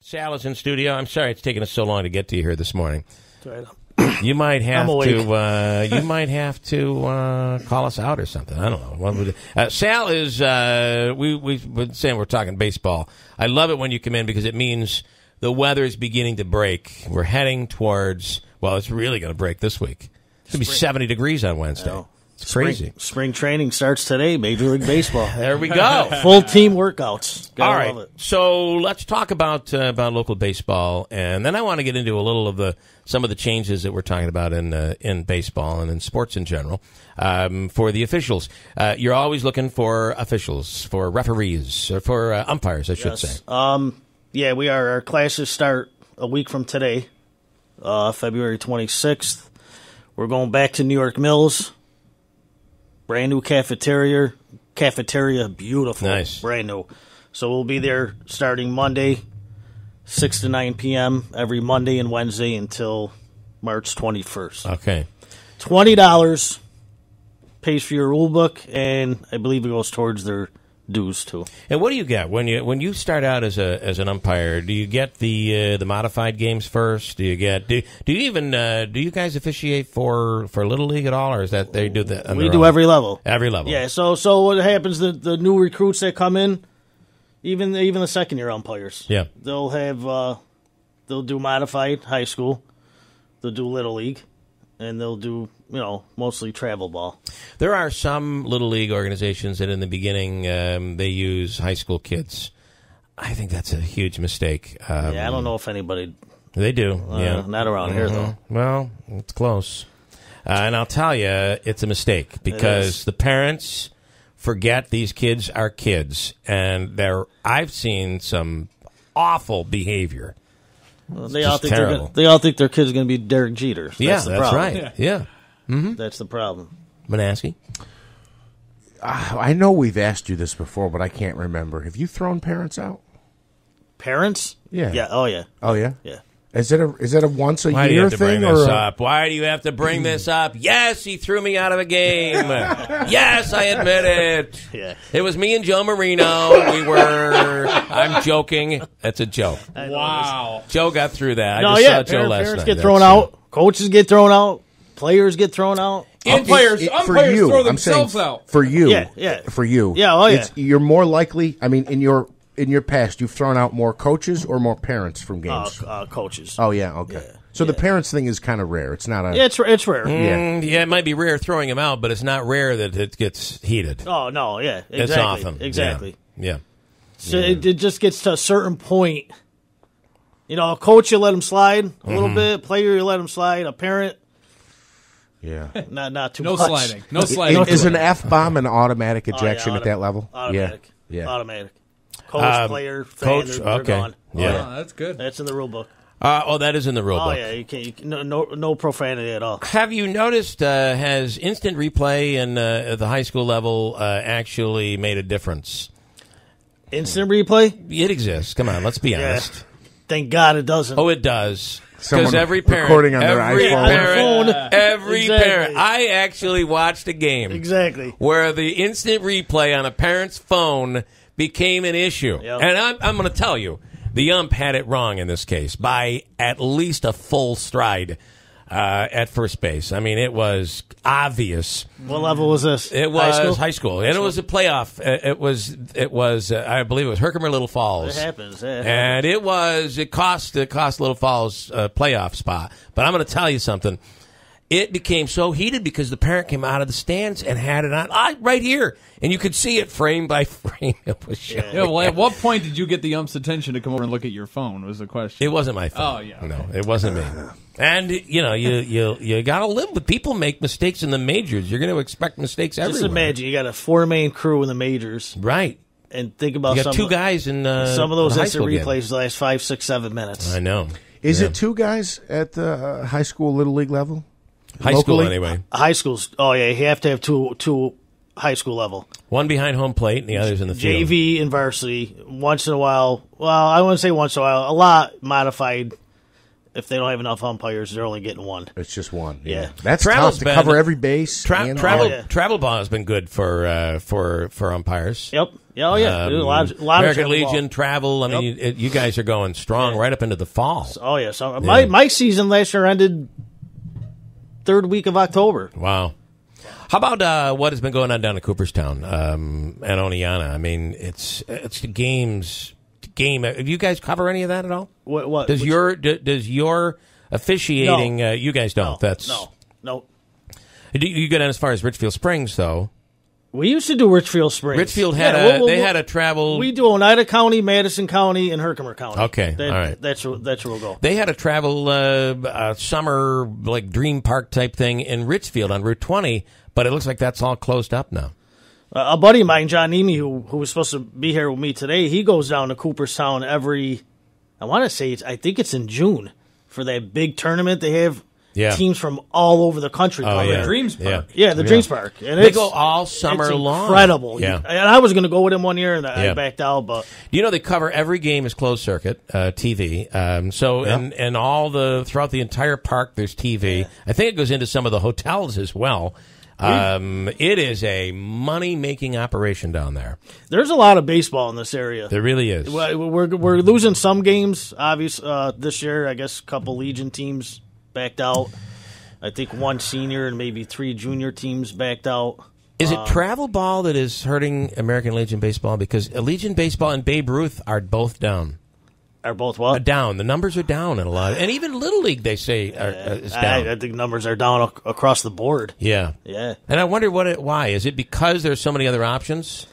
Sal is in studio. I'm sorry it's taken us so long to get to you here this morning. Right. You might have to. You might have to call us out or something. I don't know. What would Sal is. We've been saying we're talking baseball. I love it when you come in because it means the weather is beginning to break. We're heading towards. Well, it's really going to break this week. It's going to be 70 degrees on Wednesday. Oh. It's crazy. Spring training starts today, Major League Baseball. There we go. Full team workouts. All right. So let's talk about local baseball, and then I want to get into a little of some of the changes that we're talking about in baseball and in sports in general. For the officials, you're always looking for officials, for referees, or for umpires, I should say. Yeah, we are. Our classes start a week from today, February 26th. We're going back to New York Mills. Brand new cafeteria, beautiful, nice, brand new. So we'll be there starting Monday, 6 to 9 p.m. every Monday and Wednesday until March 21st. Okay. $20 pays for your rule book, and I believe it goes towards their dues too. And what do you get when you start out as an umpire? Do you get the modified games first? Do you you guys officiate for Little League at all, or is that they do that? We do every level. Every level. Yeah. So what happens? The new recruits that come in, even the second year umpires. Yeah. They'll have they'll do modified high school. They'll do Little League, and they'll do mostly travel ball. There are some Little League organizations that in the beginning they use high school kids. I think that's a huge mistake. I don't know if anybody... They do, yeah. Not around here, though. Well, it's close. And I'll tell you, it's a mistake because the parents forget these kids are kids. And I've seen some awful behavior. Well, they all think their kid's going to be Derek Jeter. So that's right. Yeah. Mm-hmm. That's the problem. Manaski? I know we've asked you this before, but I can't remember. Have you thrown parents out? Parents? Yeah. Yeah. Oh, yeah. Oh, yeah? Yeah. Is it a once a Why year do you have to thing? Bring this up? Why do you have to bring this up? Yes, he threw me out of a game. Yes, I admit it. Yeah. It was me and Joe Marino. I'm joking. That's a joke. Wow. Joe got through that. No, I just saw Joe last parents night. Get thrown out. Coaches get thrown out. Players get thrown out. Umpires for you, throw themselves out. For you. Yeah. For you. Yeah, oh, yeah. You're more likely, I mean, in your past, you've thrown out more coaches or more parents from games? Coaches. Oh, yeah, okay. Yeah. So the parents thing is kind of rare. It's not a... Yeah, it's rare. Yeah, it might be rare throwing them out, but it's not rare that it gets heated. Oh, no, yeah. Exactly. It's often. Exactly. Yeah. So it just gets to a certain point. A coach, you let him slide a little bit. Player, you let him slide. A parent... Yeah. Not too much. No sliding. Is an F-bomb an automatic ejection at that level? Automatic. Yeah. Automatic. Coach, player, fan, they're gone. Yeah. Oh, that's good. That's in the rule book. That is in the rule book. Oh, yeah. You can't, no profanity at all. Have you noticed, has instant replay at the high school level actually made a difference? Instant replay? It exists. Come on, let's be honest. Thank God it doesn't. Oh, it does. Because every parent, recording on their iPhone. Every parent. I actually watched a game. Exactly. Where the instant replay on a parent's phone became an issue. Yep. And I'm going to tell you, the ump had it wrong in this case by at least a full stride at first base. I mean, it was obvious. What level was this? It was high school. And it was a playoff. It was I believe it was Herkimer Little Falls. It happens. And it cost Little Falls a playoff spot. But I'm going to tell you something. It became so heated because the parent came out of the stands and had it on right here. And you could see it frame by frame. It was showing. Yeah, well, at what point did you get the ump's attention to come over and look at your phone was the question. It wasn't my phone. Oh, yeah. No, it wasn't me. And, you got to live with people make mistakes in the majors. You're going to expect mistakes everywhere. Just imagine, you got a four-man crew in the majors. Right. And think about you got two guys in some of those high instant school replays last 5, 6, 7 minutes. I know. Is it two guys at the high school Little League level? High school, anyway. High schools. Oh, yeah. You have to have two high school level. One behind home plate and the other's in the field. JV and varsity. Once in a while. Well, I wouldn't say once in a while. A lot modified if they don't have enough umpires, they're only getting one. It's just one. Yeah. That's Travel's tough to cover every base. Travel ball has been good for umpires. Yep. Yeah, oh, yeah. A lot American of Legion, ball. travel. I mean, you guys are going strong right up into the fall. Oh, yeah. So my season last year ended third week of October. Wow. How about what has been going on down in Cooperstown and Oneonta? I mean, it's the games. Game. Do you guys cover any of that at all? What does your officiating? No. You guys don't. No. You go down as far as Richfield Springs, though. We used to do Richfield Springs. Richfield had had a travel. We do Oneida County, Madison County, and Herkimer County. Okay, all right. That's where we'll go. They had a travel summer like dream park type thing in Richfield on Route 20, but it looks like that's all closed up now. A buddy of mine, John Nemi, who was supposed to be here with me today, he goes down to Cooperstown I think it's in June for that big tournament they have. Yeah. Teams from all over the country. The Dreams Park. Yeah, the Dreams Park. And they go all summer long. Incredible. Yeah. And I was going to go with him one year, and I backed out. But you know, they cover every game as closed circuit TV. And all throughout the entire park, there's TV. Yeah. I think it goes into some of the hotels as well. It is a money-making operation down there. There's a lot of baseball in this area. There really is. We're losing some games, obviously, this year. I guess a couple Legion teams backed out. I think one senior and maybe 3 junior teams backed out. Is it travel ball that is hurting American Legion baseball? Because Legion baseball and Babe Ruth are both down. Are both what? Down. The numbers are down in a lot. And even Little League, they say, is down. I think numbers are down across the board. Yeah. Yeah. And I wonder why. Is it because there's so many other options?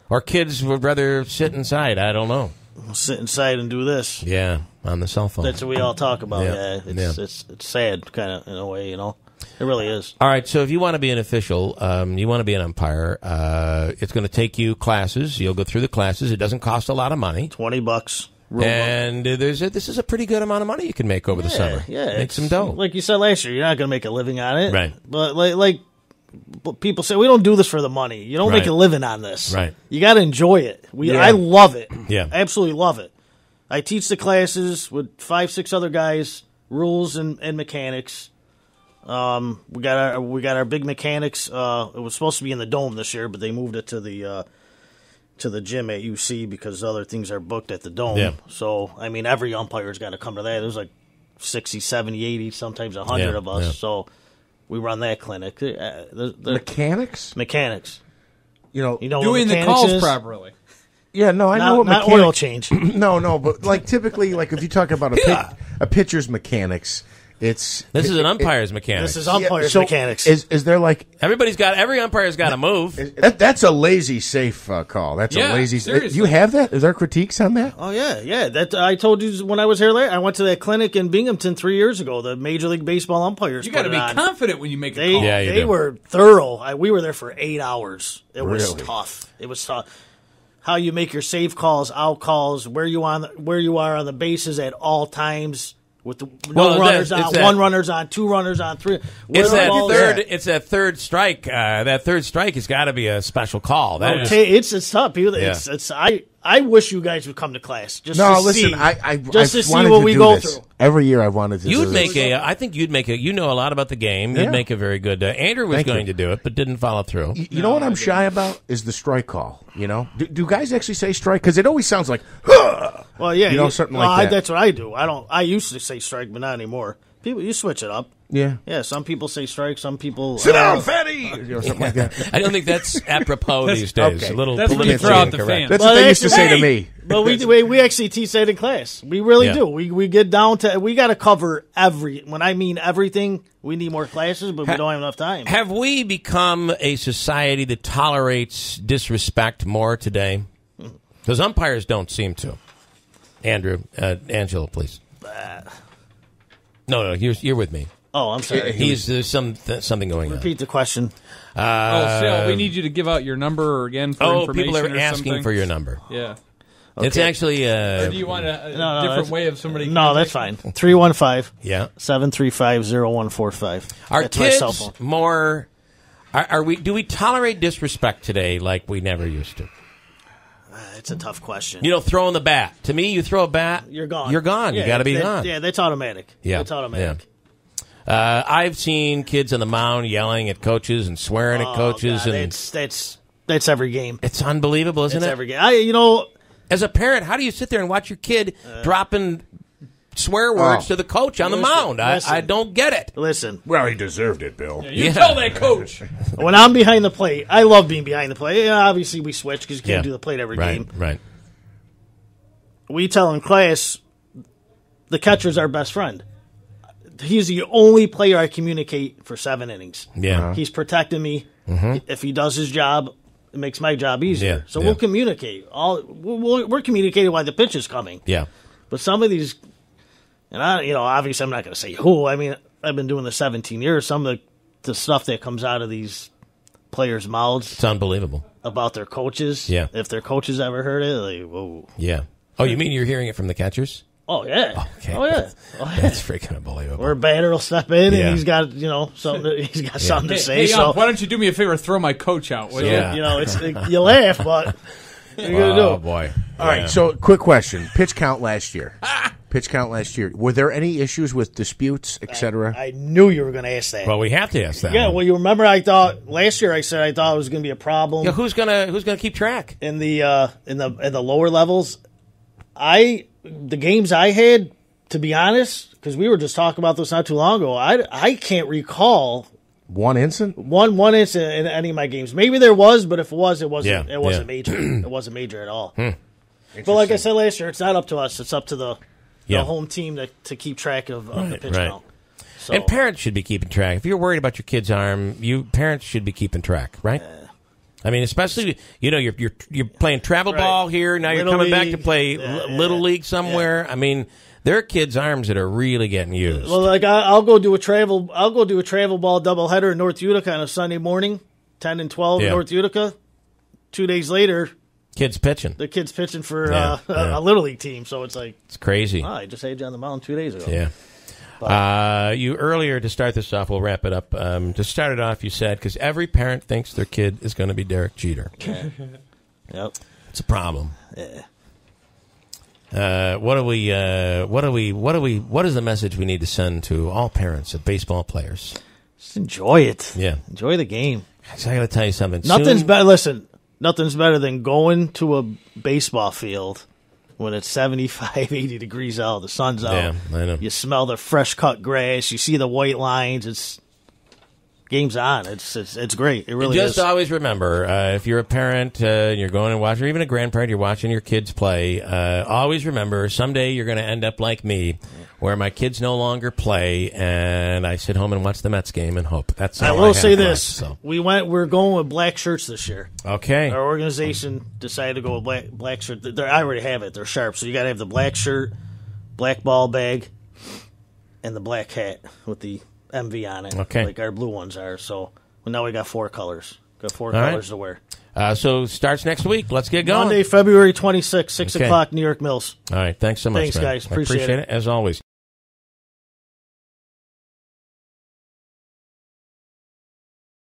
Or kids would rather sit inside? I don't know. We'll sit inside and do this. Yeah, on the cell phone. That's what we all talk about. Yeah. It's sad, kind of, in a way, you know. It really is. All right, so if you want to be an official, you want to be an umpire, it's going to take you classes. You'll go through the classes. It doesn't cost a lot of money. $20. And this is a pretty good amount of money you can make over the summer. Yeah, make some dough. Like you said last year, you're not going to make a living on it. Right. But like people say, we don't do this for the money. You don't make a living on this. Right. You got to enjoy it. I love it. Yeah. Absolutely love it. I teach the classes with 5-6 other guys, rules and mechanics. We got our big mechanics. It was supposed to be in the dome this year, but they moved it to the gym at UC because other things are booked at the dome. Yeah. So, I mean, every umpire's got to come to that. There's like 60, 70, 80, sometimes 100 of us. Yeah. So we run that clinic. Mechanics? Mechanics. You know doing the calls properly. Yeah, no, I know what not oil change. No, but like typically, like if you talk about a pitcher's mechanics, this is an umpire's mechanics. This is umpire's mechanics. Is there like every umpire's got to move? That's a lazy safe call. That's a lazy. Seriously. You have that? Is there critiques on that? Oh yeah. That I told you when I was here later. I went to that clinic in Binghamton 3 years ago. The Major League Baseball umpires. You got to be confident when you make a call. They were thorough. We were there for 8 hours. It was tough. It was tough. How you make your safe calls, out calls, where you are on the bases at all times. With runners on, 1 runner's on, 2 runners on, 3. It's that third strike. That third strike has got to be a special call. It's tough. People, I wish you guys would come to class. Just to see what we go through. Every year I wanted to. I think you'd make a. You know a lot about the game. You'd make a very good. Andrew was going to do it, but didn't follow through. You know what I'm shy about is the strike call. You know, do guys actually say strike? Because it always sounds like. Well, yeah, something like that. That's what I do. I used to say strike, but not anymore. People, you switch it up. Yeah. Yeah, some people say strike, some people... Sit down, fatty! Or something like that. I don't think that's apropos these days. Okay. A little that's when you throw out the fans. That's what they used to say to me. But we actually teach that in class. We really do. We get down to... We got to cover when I mean everything, we need more classes, but we don't have enough time. Have we become a society that tolerates disrespect more today? Because umpires don't seem to. Angela, please. No, you're with me. Oh, I'm sorry. There's something going on. Repeat the question. Sal, we need you to give out your number again for information. People are asking for your number. Yeah. Okay. It's actually... or do you want a different way of somebody... No, that's fine. 315 Yeah. 735-0145. Are that's kids my cell phone. more... do we tolerate disrespect today like we never used to? It's a tough question. You know, throwing the bat. To me, you throw a bat, you're gone. You're gone. You got to be gone. Yeah, that's automatic. Yeah, that's automatic. Yeah. I've seen kids on the mound yelling at coaches and swearing at coaches, God, and that's every game. It's unbelievable, isn't it's it? Every game. As a parent, how do you sit there and watch your kid dropping swear words to the coach on the mound? I don't get it. Listen. Well, he deserved it, Bill. Yeah, you tell that coach. When I'm behind the plate, I love being behind the plate. Yeah, obviously, we switch because you can't do the plate every game. Right. We tell in class, the catcher's our best friend. He's the only player I communicate for 7 innings. Yeah. He's protecting me. Mm-hmm. If he does his job, it makes my job easier. Yeah. So we'll communicate. We're communicating while the pitch is coming. Yeah. But some of these, and obviously I'm not going to say who. I mean, I've been doing this 17 years. Some of the stuff that comes out of these players' mouths. It's unbelievable. About their coaches. Yeah. If their coaches ever heard it, like, whoa. Yeah. Oh, you mean you're hearing it from the catchers? Oh, yeah. Okay. Oh, yeah. That's freaking unbelievable. Or a batter will step in and he's got, something. He's got something to say. Hey, why don't you do me a favor? Throw my coach out. Yeah. You laugh, but what are you gonna do? Oh boy! All right. So, quick question: pitch count last year. Were there any issues with disputes, etc.? I knew you were going to ask that. Well, we have to ask that. Yeah. one. Well, you remember I thought last year I said I thought it was going to be a problem. Yeah, who's gonna keep track in the lower levels? The games I had, to be honest, because we were just talking about this not too long ago. I can't recall one incident in any of my games. Maybe there was, but if it was, it wasn't. Yeah, it wasn't major. It wasn't major at all. Hmm. But like I said last year, it's not up to us. It's up to the home team to keep track of the pitch count. So, and parents should be keeping track. If you're worried about your kid's arm, parents should be keeping track, right? I mean, especially you're playing travel ball here. Now you're coming back to play little league somewhere. I mean, there are kids' arms that are really getting used. Well, like I'll go do a travel ball doubleheader in North Utica on a Sunday morning, 10 and 12 in North Utica. 2 days later, kids pitching. The kids pitching for a little league team. So it's like it's crazy. I just had you on the mound 2 days ago. Yeah. You earlier, to start this off, we'll wrap it up. To start it off, you said, because every parent thinks their kid is going to be Derek Jeter. Yep. It's a problem. Yeah. What is the message we need to send to all parents of baseball players? Just enjoy it. Yeah. Enjoy the game. I got to tell you something. Nothing's better. Listen, nothing's better than going to a baseball field when it's 75, 80 degrees out, the sun's out. Yeah, I know. You smell the fresh cut grass. You see the white lines. It's game's on. It's great. It really just is. Always remember, if you're a parent and you're going and watching, or even a grandparent, you're watching your kids play, always remember, someday you're going to end up like me, where my kids no longer play, and I sit home and watch the Mets game and hope. That's all I will have say left, this. so. We're going with black shirts this year. Okay. Our organization decided to go with black shirt. I already have it. They're sharp. So you got to have the black shirt, black ball bag, and the black hat with the MV on it. Okay. Like our blue ones are. So now we got 4 colors. Got 4 all colors right. to wear. So starts next week. Let's get going. Monday, February 26th, 6 o'clock, New York Mills. All right. Thanks so much, Thanks, man. guys. I appreciate it, as always.